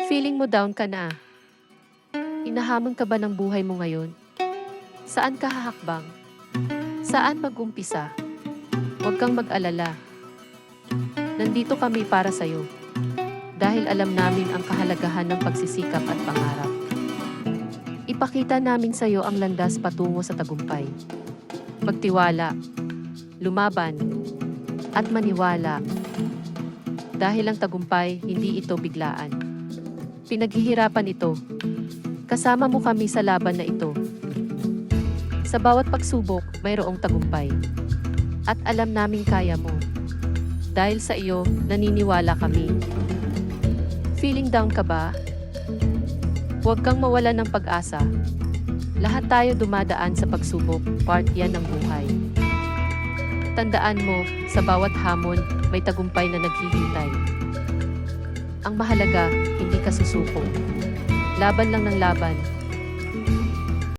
Feeling mo down ka na? Hinahamon ka ba ng buhay mo ngayon? Saan ka hahakbang? Saan mag-umpisa? Huwag kang mag-alala. Nandito kami para sa'yo. Dahil alam namin ang kahalagahan ng pagsisikap at pangarap. Ipakita namin sa'yo ang landas patungo sa tagumpay. Magtiwala, lumaban, at maniwala. Dahil ang tagumpay, hindi ito biglaan. Pinaghihirapan ito. Kasama mo kami sa laban na ito. Sa bawat pagsubok, mayroong tagumpay. At alam namin kaya mo. Dahil sa iyo, naniniwala kami. Feeling down ka ba? Huwag kang mawala ng pag-asa. Lahat tayo dumadaan sa pagsubok, part yan ng buhay. Tandaan mo, sa bawat hamon, may tagumpay na naghihintay. Ang mahalaga, hindi ka susuko. Laban lang ng laban,